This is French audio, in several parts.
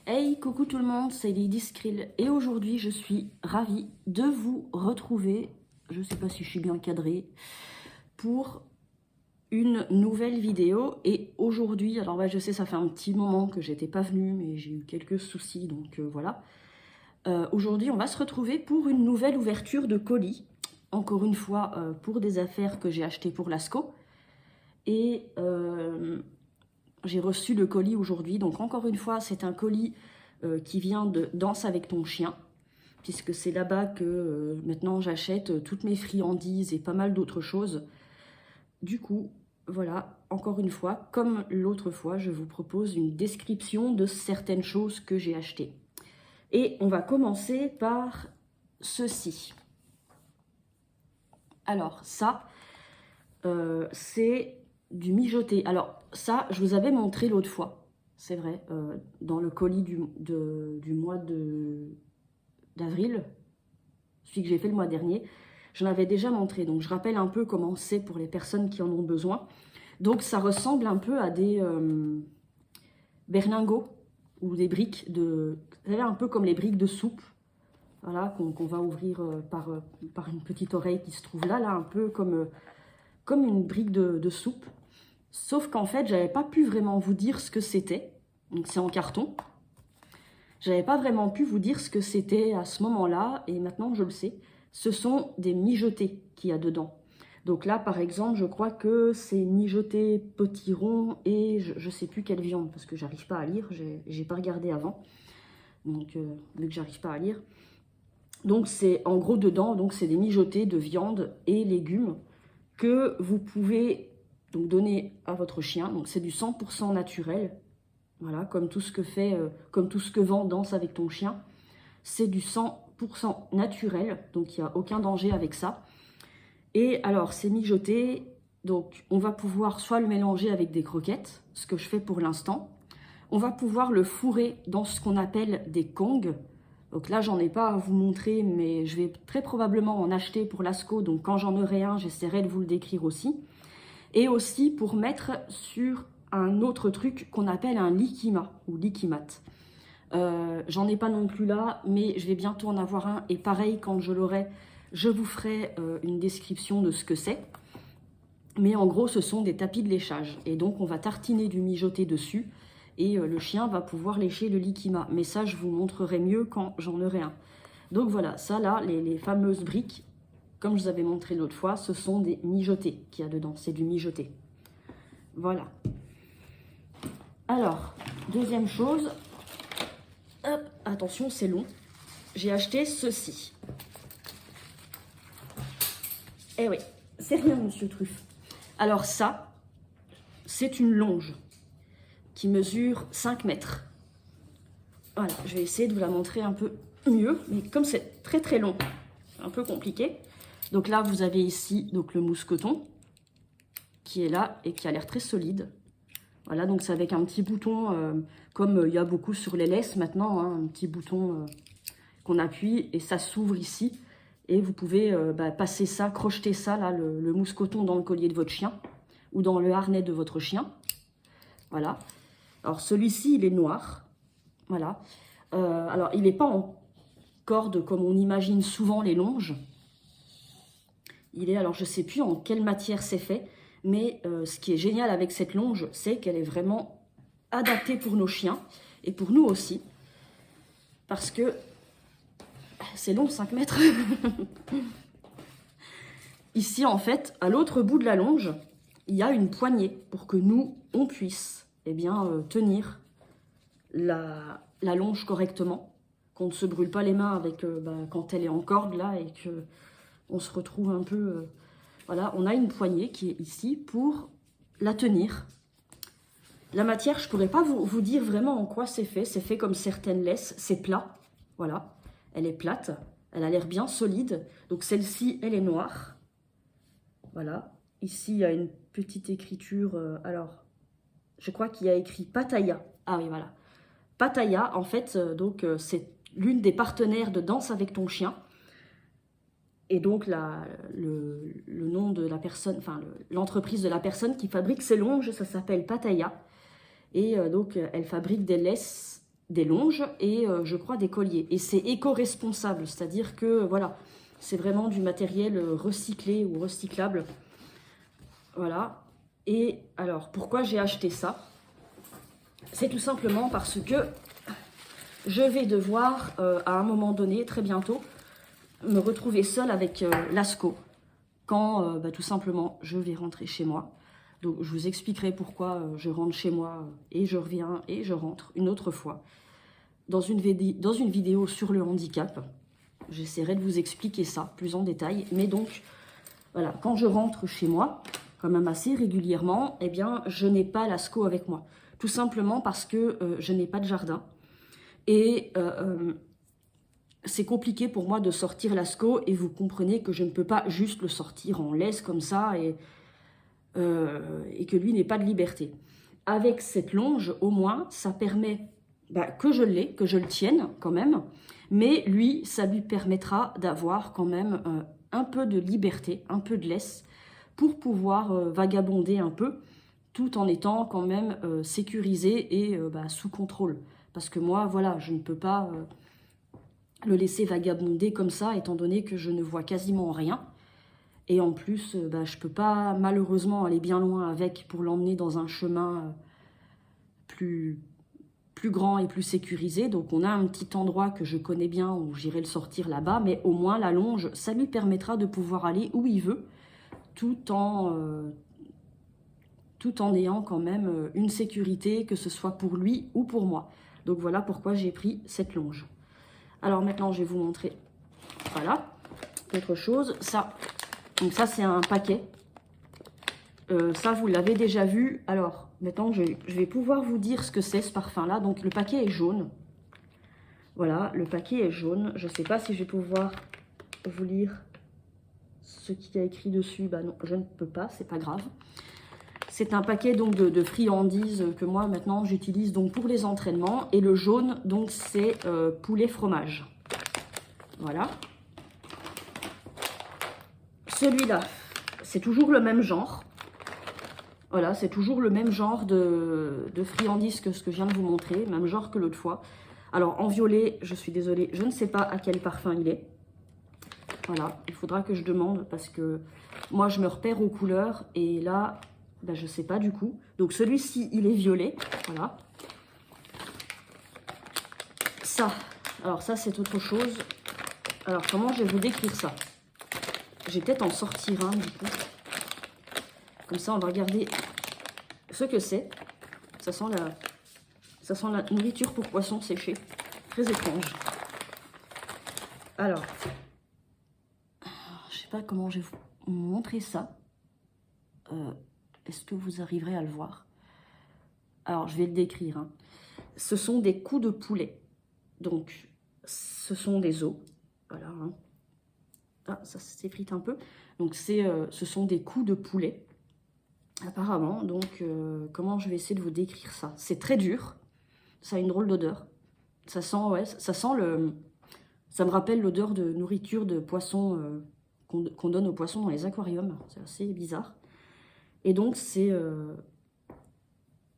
Hey, coucou tout le monde, c'est Lady Skrill et aujourd'hui je suis ravie de vous retrouver, je sais pas si je suis bien cadrée, pour une nouvelle vidéo. Et aujourd'hui, alors ouais, je sais ça fait un petit moment que j'étais pas venue mais j'ai eu quelques soucis donc voilà. Aujourd'hui on va se retrouver pour une nouvelle ouverture de colis, encore une fois pour des affaires que j'ai achetées pour Lascaux. Et j'ai reçu le colis aujourd'hui, donc encore une fois c'est un colis qui vient de Danse avec ton chien, puisque c'est là-bas que maintenant j'achète toutes mes friandises et pas mal d'autres choses. Du coup, voilà, encore une fois, comme l'autre fois, je vous propose une description de certaines choses que j'ai achetées. Et on va commencer par ceci. Alors ça, c'est du mijoté. Alors ça, je vous avais montré l'autre fois, c'est vrai, dans le colis du mois d'avril, celui que j'ai fait le mois dernier, j'en avais déjà montré. Donc je rappelle un peu comment c'est pour les personnes qui en ont besoin. Donc ça ressemble un peu à des berlingots ou des briques de... Vous savez, un peu comme les briques de soupe, voilà, qu'on va ouvrir par une petite oreille qui se trouve là, un peu comme une brique de soupe. Sauf qu'en fait, j'avais pas pu vraiment vous dire ce que c'était. Donc c'est en carton. J'avais pas vraiment pu vous dire ce que c'était à ce moment-là, et maintenant je le sais. Ce sont des mijotés qu'il y a dedans. Donc là, par exemple, je crois que c'est mijoté potiron et je sais plus quelle viande, parce que j'arrive pas à lire, j'ai pas regardé avant. Donc, vu que j'arrive pas à lire. Donc c'est en gros dedans, donc c'est des mijotés de viande et légumes que vous pouvez donc donner à votre chien. Donc c'est du 100% naturel. Voilà, comme tout ce que comme tout ce que vend Danse avec ton chien. C'est du 100% naturel, donc il n'y a aucun danger avec ça. Et alors, c'est mijoté, donc on va pouvoir soit le mélanger avec des croquettes, ce que je fais pour l'instant. On va pouvoir le fourrer dans ce qu'on appelle des kongs. Donc là, j'en ai pas à vous montrer, mais je vais très probablement en acheter pour Lascaux. Donc quand j'en aurai un, j'essaierai de vous le décrire aussi. Et aussi pour mettre sur un autre truc qu'on appelle un likima ou likimat. J'en ai pas non plus là, mais je vais bientôt en avoir un. Et pareil, quand je l'aurai, je vous ferai une description de ce que c'est. Mais en gros, ce sont des tapis de léchage. Et donc, on va tartiner du mijoté dessus. Et le chien va pouvoir lécher le likima. Mais ça, je vous montrerai mieux quand j'en aurai un. Donc voilà, ça là, les fameuses briques, comme je vous avais montré l'autre fois, ce sont des mijotés qu'il y a dedans. C'est du mijoté. Voilà. Alors, deuxième chose. Hop, attention, c'est long. J'ai acheté ceci. Eh oui, c'est rien, monsieur Truffe. Alors ça, c'est une longe qui mesure 5 mètres. Voilà, je vais essayer de vous la montrer un peu mieux. Mais comme c'est très très long, c'est un peu compliqué. Donc là, vous avez ici donc, le mousqueton qui est là et qui a l'air très solide. Voilà, donc c'est avec un petit bouton, comme il y a beaucoup sur les laisses maintenant, hein, un petit bouton qu'on appuie et ça s'ouvre ici. Et vous pouvez passer ça, crocheter ça, là, le mousqueton dans le collier de votre chien ou dans le harnais de votre chien. Voilà. Alors celui-ci, il est noir. Voilà. Alors il n'est pas en corde comme on imagine souvent les longes. Il est, alors je ne sais plus en quelle matière c'est fait, mais ce qui est génial avec cette longe, c'est qu'elle est vraiment adaptée pour nos chiens et pour nous aussi. Parce que c'est long, 5 mètres. Ici, en fait, à l'autre bout de la longe, il y a une poignée pour que nous, on puisse tenir la longe correctement, qu'on ne se brûle pas les mains avec quand elle est en corde là et qu'on se retrouve un peu... voilà, on a une poignée qui est ici pour la tenir. La matière, je ne pourrais pas vous dire vraiment en quoi c'est fait. C'est fait comme certaines laisses, c'est plat, voilà. Elle est plate, elle a l'air bien solide. Donc celle-ci, elle est noire. Voilà. Ici, il y a une petite écriture. Alors, je crois qu'il y a écrit Pattaya. Ah oui, voilà. Pattaya, en fait, c'est l'une des partenaires de Danse avec ton chien. Et donc, le nom de la personne, enfin, l'entreprise de la personne qui fabrique ces longes, ça s'appelle Pattaya. Et donc, elle fabrique des laisses des longes et je crois des colliers. Et c'est éco-responsable, c'est-à-dire que voilà, c'est vraiment du matériel recyclé ou recyclable. Voilà. Et alors, pourquoi j'ai acheté ça? C'est tout simplement parce que je vais devoir, à un moment donné, très bientôt, me retrouver seule avec Lascaux. Quand, tout simplement, je vais rentrer chez moi. Donc, je vous expliquerai pourquoi je rentre chez moi et je reviens et je rentre une autre fois. Dans une vidéo sur le handicap, j'essaierai de vous expliquer ça plus en détail. Mais donc, voilà, quand je rentre chez moi, quand même assez régulièrement, eh bien, je n'ai pas Lascaux avec moi. Tout simplement parce que je n'ai pas de jardin. Et c'est compliqué pour moi de sortir Lascaux et vous comprenez que je ne peux pas juste le sortir en laisse comme ça et que lui n'ait pas de liberté. Avec cette longe, au moins, ça permet que je l'ai, que je le tienne quand même, mais lui, ça lui permettra d'avoir quand même un peu de liberté, un peu de laisse, pour pouvoir vagabonder un peu, tout en étant quand même sécurisé et sous contrôle. Parce que moi, voilà, je ne peux pas le laisser vagabonder comme ça, étant donné que je ne vois quasiment rien. Et en plus, je ne peux pas malheureusement aller bien loin avec pour l'emmener dans un chemin plus grand et plus sécurisé. Donc on a un petit endroit que je connais bien où j'irai le sortir là-bas, mais au moins la longe, ça lui permettra de pouvoir aller où il veut, tout en ayant quand même une sécurité, que ce soit pour lui ou pour moi. Donc voilà pourquoi j'ai pris cette longe. Alors maintenant, je vais vous montrer, voilà, autre chose. Ça, donc ça c'est un paquet. Ça, vous l'avez déjà vu. Alors, maintenant, je vais pouvoir vous dire ce que c'est, ce parfum-là. Donc, le paquet est jaune. Voilà, le paquet est jaune. Je ne sais pas si je vais pouvoir vous lire ce qu'il y a écrit dessus. Bah non, je ne peux pas, c'est pas grave. C'est un paquet donc de friandises que moi, maintenant, j'utilise donc pour les entraînements. Et le jaune, donc, c'est poulet fromage. Voilà. Celui-là, c'est toujours le même genre. Voilà, c'est toujours le même genre de friandises que ce que je viens de vous montrer, même genre que l'autre fois. Alors, en violet, je suis désolée, je ne sais pas à quel parfum il est. Voilà, il faudra que je demande parce que moi, je me repère aux couleurs et là, je ne sais pas du coup. Donc, celui-ci, il est violet, voilà. Ça, alors ça, c'est autre chose. Alors, comment je vais vous décrire ça? Je vais peut-être en sortir un, du coup. Comme ça, on va regarder ce que c'est. Ça sent la nourriture pour poisson séché. Très étrange. Alors, je sais pas comment je vais vous montrer ça. Est-ce que vous arriverez à le voir? Alors, je vais le décrire. Hein. Ce sont des coups de poulet. Donc, ce sont des os. Voilà. Hein. Ah, ça s'effrite un peu. Donc, ce sont des coups de poulet. Apparemment, donc, comment je vais essayer de vous décrire ça? C'est très dur, ça a une drôle d'odeur. Ça sent, ouais, ça sent le... Ça me rappelle l'odeur de nourriture de poisson qu'on donne aux poissons dans les aquariums. C'est assez bizarre. Et donc, c'est...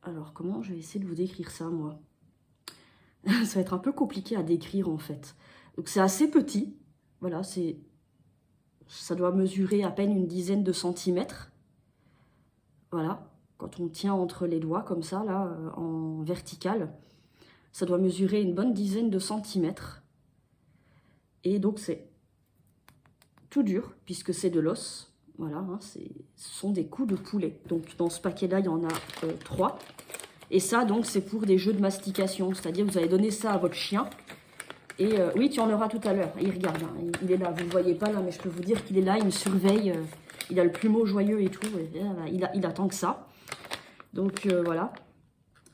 Alors, comment je vais essayer de vous décrire ça, moi? Ça va être un peu compliqué à décrire, en fait. Donc, c'est assez petit. Voilà, ça doit mesurer à peine une dizaine de centimètres. Voilà, quand on tient entre les doigts comme ça, là, en vertical, ça doit mesurer une bonne dizaine de centimètres. Et donc, c'est tout dur, puisque c'est de l'os. Voilà, hein, ce sont des coups de poulet. Donc, dans ce paquet-là, il y en a 3. Et ça, donc, c'est pour des jeux de mastication. C'est-à-dire, vous allez donner ça à votre chien. Et oui, tu en auras tout à l'heure. Il regarde, hein, il est là. Vous ne le voyez pas, là, mais je peux vous dire qu'il est là, il me surveille. Il a le plumeau joyeux et tout. Et il attend que ça. Donc, voilà.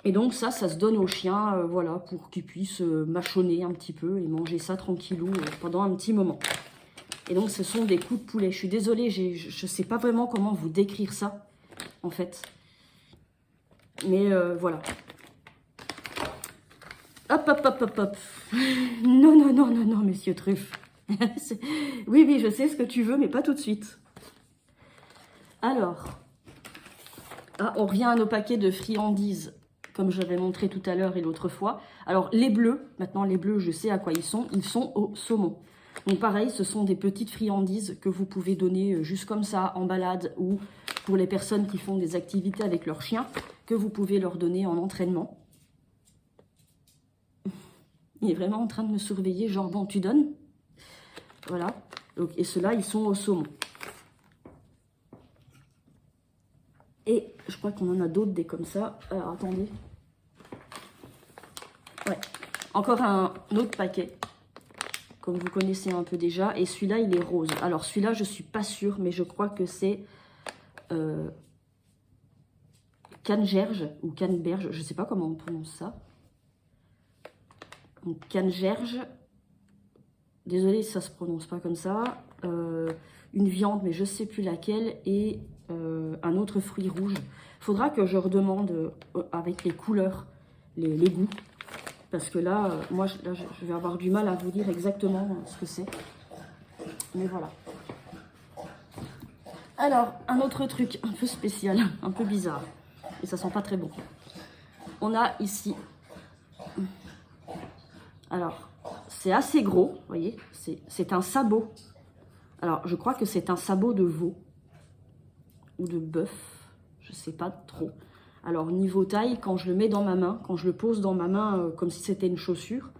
Et donc, ça se donne au chien, voilà, pour qu'il puisse mâchonner un petit peu et manger ça tranquillou pendant un petit moment. Et donc, ce sont des coups de poulet. Je suis désolée, je ne sais pas vraiment comment vous décrire ça, en fait. Mais voilà. Hop, hop, hop, hop, hop. Non, non, non, non, non, monsieur Truffe. Oui, oui, je sais ce que tu veux, mais pas tout de suite. Alors, on revient à nos paquets de friandises comme j'avais montré tout à l'heure et l'autre fois. Alors, les bleus, maintenant les bleus, je sais à quoi ils sont au saumon. Donc pareil, ce sont des petites friandises que vous pouvez donner juste comme ça, en balade, ou pour les personnes qui font des activités avec leurs chiens, que vous pouvez leur donner en entraînement. Il est vraiment en train de me surveiller, genre, bon, tu donnes. Voilà. Donc, et ceux-là, ils sont au saumon. Et je crois qu'on en a d'autres, des comme ça. Alors, attendez. Ouais. Encore un autre paquet, comme vous connaissez un peu déjà. Et celui-là, il est rose. Alors, celui-là, je ne suis pas sûre, mais je crois que c'est canneberge ou canneberge. Je ne sais pas comment on prononce ça. Donc, canneberge. Désolée si ça ne se prononce pas comme ça. Une viande, mais je ne sais plus laquelle. Et un autre fruit rouge. Il faudra que je redemande avec les couleurs, les goûts. Parce que là, moi, je vais avoir du mal à vous dire exactement ce que c'est. Mais voilà. Alors, un autre truc un peu spécial, un peu bizarre. Et ça sent pas très bon. On a ici... Alors, c'est assez gros, vous voyez. C'est un sabot. Alors, je crois que c'est un sabot de veau. Ou de bœuf. Je sais pas trop. Alors, niveau taille, quand je le mets dans ma main, quand je le pose dans ma main comme si c'était une chaussure,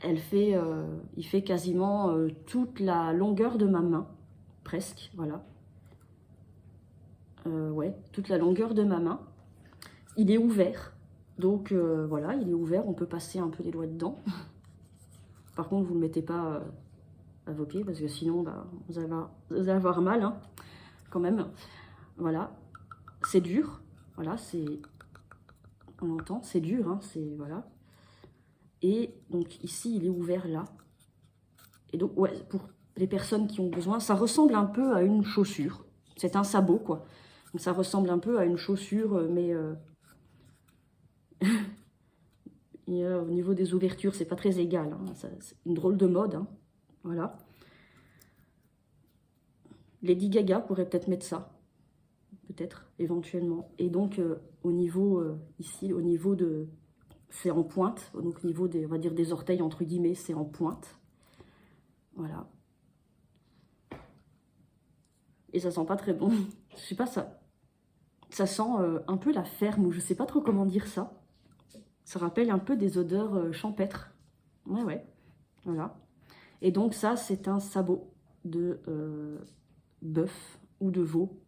il fait quasiment toute la longueur de ma main. Presque, voilà. Ouais, toute la longueur de ma main. Il est ouvert. Donc, voilà, il est ouvert. On peut passer un peu les doigts dedans. Par contre, vous ne le mettez pas à vos pieds parce que sinon, bah, vous allez avoir mal, hein, quand même. Voilà. C'est dur. Voilà, c'est... On entend, c'est dur, hein, c'est... Voilà. Et donc, ici, il est ouvert là. Et donc, ouais, pour les personnes qui ont besoin, ça ressemble un peu à une chaussure. C'est un sabot, quoi. Donc, ça ressemble un peu à une chaussure, mais... Et, au niveau des ouvertures, c'est pas très égal. Hein. C'est une drôle de mode, hein. Voilà. Lady Gaga pourrait peut-être mettre ça. Peut-être, éventuellement. Et donc, au niveau, ici, au niveau de... C'est en pointe. Donc, au niveau des, on va dire, des orteils, entre guillemets, c'est en pointe. Voilà. Et ça sent pas très bon. Je sais pas, ça sent un peu la ferme, ou je sais pas trop comment dire ça. Ça rappelle un peu des odeurs champêtres. Ouais, ouais. Voilà. Et donc, ça, c'est un sabot de bœuf ou de veau.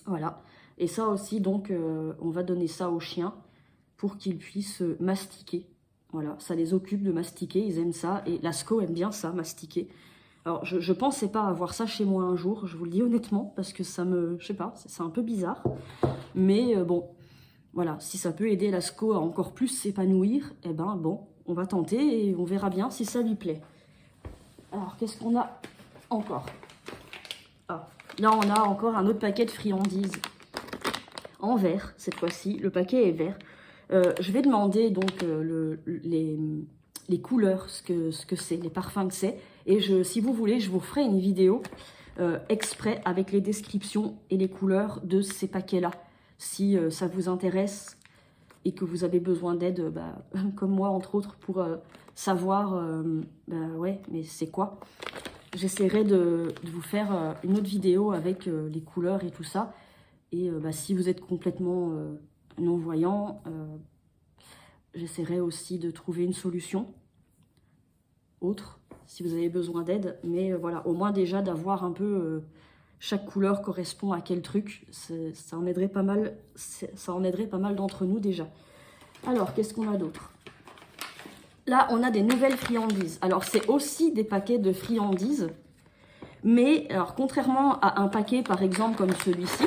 Voilà. Et ça aussi, donc, on va donner ça aux chiens pour qu'ils puissent mastiquer. Voilà, ça les occupe de mastiquer, ils aiment ça. Et Lascaux aime bien ça, mastiquer. Alors, je pensais pas avoir ça chez moi un jour, je vous le dis honnêtement, parce que ça me... Je sais pas, c'est un peu bizarre. Mais bon, voilà, si ça peut aider Lascaux à encore plus s'épanouir, eh ben bon, on va tenter et on verra bien si ça lui plaît. Alors, qu'est-ce qu'on a encore? Ah, là, on a encore un autre paquet de friandises. En vert, cette fois-ci. Le paquet est vert. Je vais demander donc les couleurs, ce que c'est, les parfums que c'est. Et si vous voulez, je vous ferai une vidéo exprès avec les descriptions et les couleurs de ces paquets-là. Si ça vous intéresse et que vous avez besoin d'aide, bah, comme moi entre autres, pour savoir, bah, ouais, mais c'est quoi? J'essaierai de vous faire une autre vidéo avec les couleurs et tout ça. Et bah, si vous êtes complètement non-voyant, j'essaierai aussi de trouver une solution autre, si vous avez besoin d'aide. Mais voilà, au moins déjà d'avoir un peu chaque couleur correspond à quel truc, ça en aiderait pas mal, d'entre nous déjà. Alors, qu'est-ce qu'on a d'autre? Là, on a des nouvelles friandises. Alors, c'est aussi des paquets de friandises. Mais, alors, contrairement à un paquet, par exemple, comme celui-ci,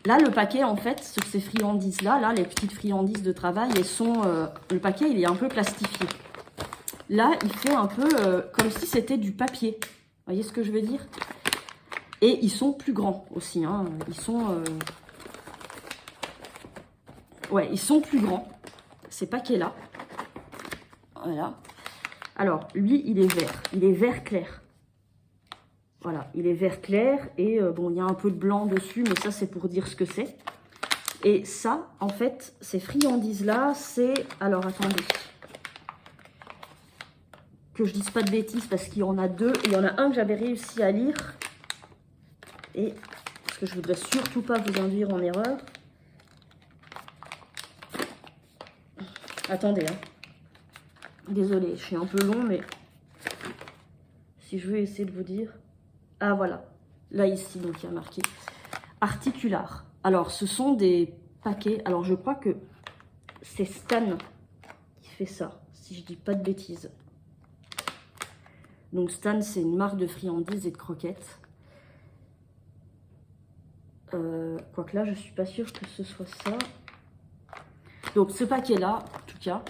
là, le paquet, en fait, sur ces friandises-là, là, les petites friandises de travail, elles sont... le paquet, il est un peu plastifié. Là, il fait un peu comme si c'était du papier. Vous voyez ce que je veux dire? Et ils sont plus grands aussi. Hein. Ils sont... ouais, ils sont plus grands, ces paquets-là. Voilà. Alors, lui, il est vert. Il est vert clair. Voilà, il est vert clair et bon, il y a un peu de blanc dessus, mais ça, c'est pour dire ce que c'est. Et ça, en fait, ces friandises-là, c'est... Alors, attendez. Que je dise pas de bêtises, parce qu'il y en a deux. Et il y en a un que j'avais réussi à lire. Et parce que je voudrais surtout pas vous induire en erreur. Attendez, hein. Désolée, je suis un peu long, mais... Si je veux essayer de vous dire... Ah, voilà. Là, ici, donc, il y a marqué articular. Alors, ce sont des paquets. Alors, je crois que c'est Stan qui fait ça, si je dis pas de bêtises. Donc, Stan, c'est une marque de friandises et de croquettes. Quoique là, je suis pas sûre que ce soit ça. Donc, ce paquet-là, en tout cas.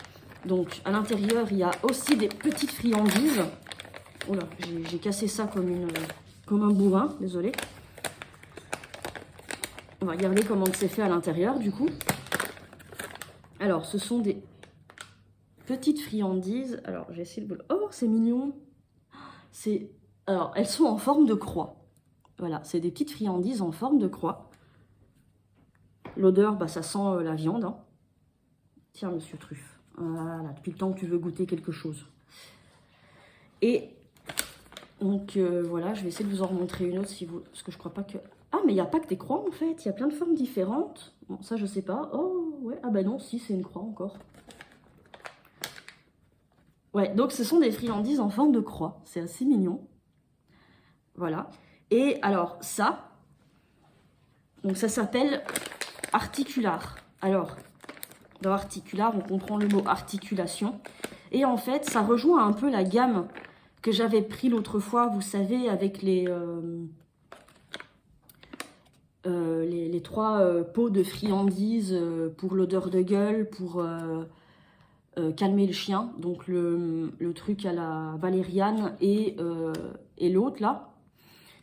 Donc, à l'intérieur, il y a aussi des petites friandises. Oh là, j'ai cassé ça comme un bourrin, désolé. On va regarder comment c'est fait à l'intérieur, du coup. Alors, ce sont des petites friandises. Alors, j'ai essayé de... Oh, c'est mignon. Alors, elles sont en forme de croix. Voilà, c'est des petites friandises en forme de croix. L'odeur, bah, ça sent la viande. Hein. Tiens, monsieur Truffe. Voilà, depuis le temps que tu veux goûter quelque chose. Et donc, voilà, je vais essayer de vous en remontrer une autre si vous... Parce que je crois pas que... Ah, mais il n'y a pas que des croix, en fait. Il y a plein de formes différentes. Bon, ça, je sais pas. Oh, ouais. Ah, bah non, si, c'est une croix encore. Ouais, donc ce sont des friandises en forme de croix. C'est assez mignon. Voilà. Et alors, ça... Donc, ça s'appelle articular. Alors, dans articular, on comprend le mot articulation. Et en fait, ça rejoint un peu la gamme que j'avais pris l'autre fois, vous savez, avec les 3 pots de friandises pour l'odeur de gueule, pour calmer le chien. Donc le truc à la valériane et l'autre là.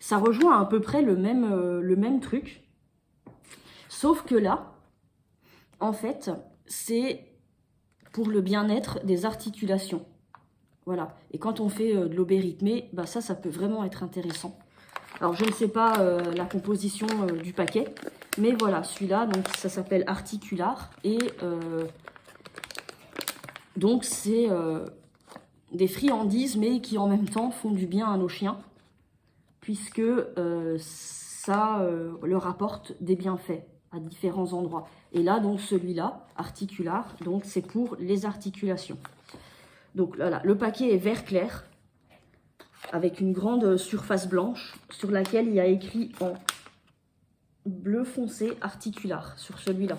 Ça rejoint à peu près le même truc. Sauf que là, en fait, c'est pour le bien-être des articulations. Voilà. Et quand on fait de l'obé rythmé, bah ça peut vraiment être intéressant. Alors, je ne sais pas la composition du paquet, mais voilà, celui-là, donc ça s'appelle Articular. Et donc, c'est des friandises, mais qui en même temps font du bien à nos chiens, puisque ça leur apporte des bienfaits à différents endroits. Et là, donc, celui-là, Articular, donc c'est pour les articulations. Donc, voilà, le paquet est vert clair, avec une grande surface blanche sur laquelle il y a écrit en bleu foncé articular sur celui-là.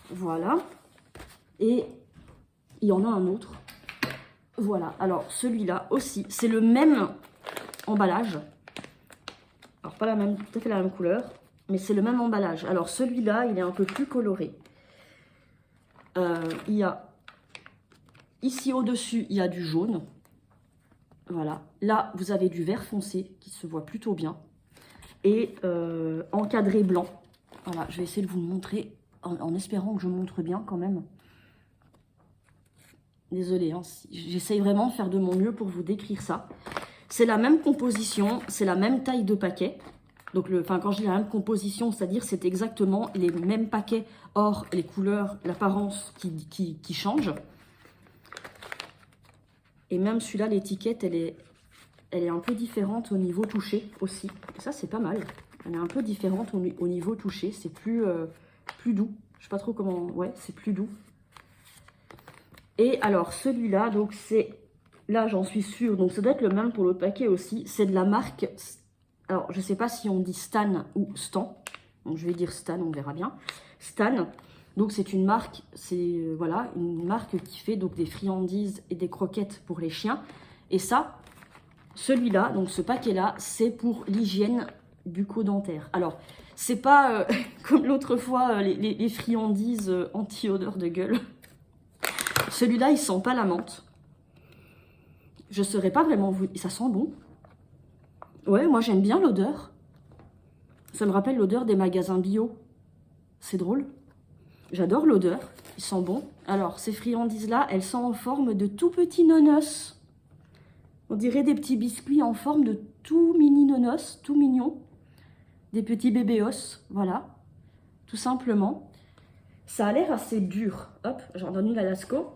Voilà. Et il y en a un autre. Voilà. Alors celui-là aussi, c'est le même emballage. Alors pas tout à fait la même couleur, mais c'est le même emballage. Alors celui-là, il est un peu plus coloré. Il y a ici au-dessus, il y a du jaune. Voilà, là vous avez du vert foncé qui se voit plutôt bien et encadré blanc. Voilà, je vais essayer de vous le montrer en espérant que je montre bien quand même. Désolée, hein, j'essaye vraiment de faire de mon mieux pour vous décrire ça. C'est la même composition, c'est la même taille de paquet. Donc, quand je dis la même composition, c'est-à-dire c'est exactement les mêmes paquets, or les couleurs, l'apparence qui changent. Et même celui-là, l'étiquette, elle est un peu différente au niveau touché aussi. Et ça, c'est pas mal. Elle est un peu différente au niveau touché. C'est plus doux. Je sais pas trop comment... Ouais, c'est plus doux. Et alors, celui-là, donc c'est... Là, j'en suis sûre. Donc, ça doit être le même pour l'autre paquet aussi. C'est de la marque... Alors, je sais pas si on dit Stan ou Stan. Donc, je vais dire Stan, on verra bien. Stan... Donc c'est une marque, voilà, une marque qui fait donc des friandises et des croquettes pour les chiens. Et ça, celui-là, donc ce paquet-là, c'est pour l'hygiène bucco-dentaire. Alors, c'est pas comme l'autre fois les friandises anti-odeur de gueule. Celui-là, il sent pas la menthe. Je ne saurais pas vraiment vous... Ça sent bon. Ouais, moi j'aime bien l'odeur. Ça me rappelle l'odeur des magasins bio. C'est drôle. J'adore l'odeur, ils sont bons. Alors, ces friandises-là, elles sont en forme de tout petits nonos. On dirait des petits biscuits en forme de tout mini nonos, tout mignon. Des petits bébés os, voilà, tout simplement. Ça a l'air assez dur. Hop, j'en donne une à Lasco.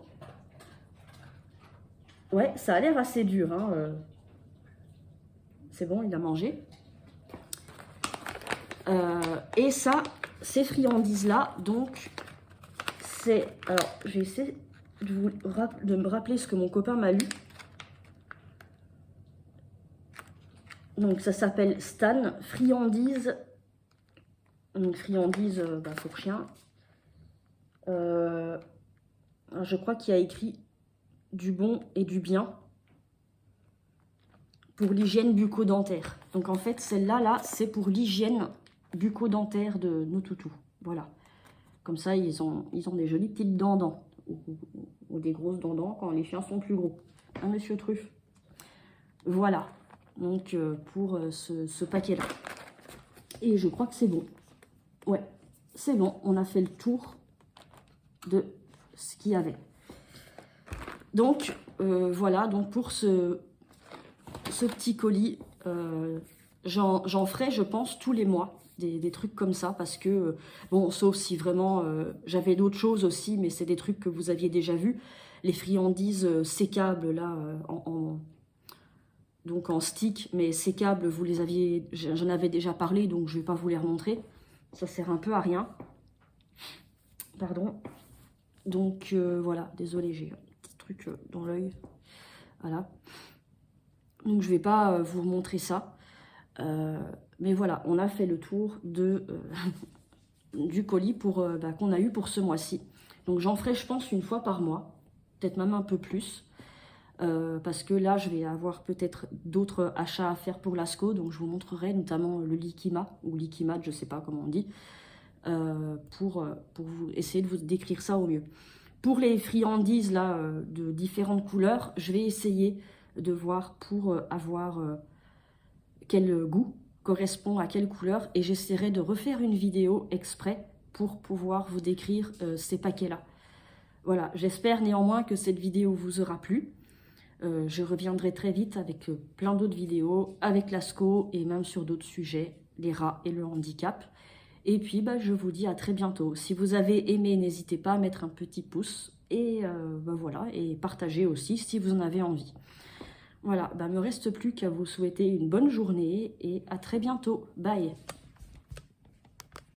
Ouais, ça a l'air assez dur. Hein. C'est bon, il a mangé. Et ça, ces friandises-là, donc, c'est... Alors, je vais essayer de me rappeler ce que mon copain m'a lu. Donc, ça s'appelle Stan, friandises. Donc, friandises pour chien. Je crois qu'il y a écrit du bon et du bien pour l'hygiène bucco-dentaire. Donc, en fait, celle-là, là, c'est pour l'hygiène bucco-dentaire de nos toutous. Voilà. Comme ça, ils ont des jolies petites dents ou des grosses dents quand les chiens sont plus gros. Hein, monsieur Truffe? Voilà. Donc, pour ce paquet-là. Et je crois que c'est bon. Ouais, c'est bon. On a fait le tour de ce qu'il y avait. Donc, voilà. Donc, pour ce petit colis, j'en ferai, je pense, tous les mois. Des trucs comme ça, parce que, bon, sauf si vraiment, j'avais d'autres choses aussi, mais c'est des trucs que vous aviez déjà vus. Les friandises sécables, là, donc en stick, mais sécables, vous les aviez, j'en avais déjà parlé, donc je ne vais pas vous les remontrer. Ça sert un peu à rien. Pardon. Donc, voilà, désolé, j'ai un petit truc dans l'œil. Voilà. Donc, je ne vais pas vous montrer ça. Mais voilà, on a fait le tour du colis qu'on a eu pour ce mois-ci. Donc j'en ferai, je pense, une fois par mois, peut-être même un peu plus, parce que là, je vais avoir peut-être d'autres achats à faire pour Lasco, donc je vous montrerai notamment le Likima, ou Likimat, je ne sais pas comment on dit, pour vous essayer de vous décrire ça au mieux. Pour les friandises là, de différentes couleurs, je vais essayer de voir pour avoir quel goût correspond à quelle couleur, et j'essaierai de refaire une vidéo exprès pour pouvoir vous décrire ces paquets-là. Voilà, j'espère néanmoins que cette vidéo vous aura plu. Je reviendrai très vite avec plein d'autres vidéos, avec Lasco et même sur d'autres sujets, les rats et le handicap. Et puis, je vous dis à très bientôt. Si vous avez aimé, n'hésitez pas à mettre un petit pouce et voilà, et partagez aussi si vous en avez envie. Voilà, me reste plus qu'à vous souhaiter une bonne journée et à très bientôt. Bye!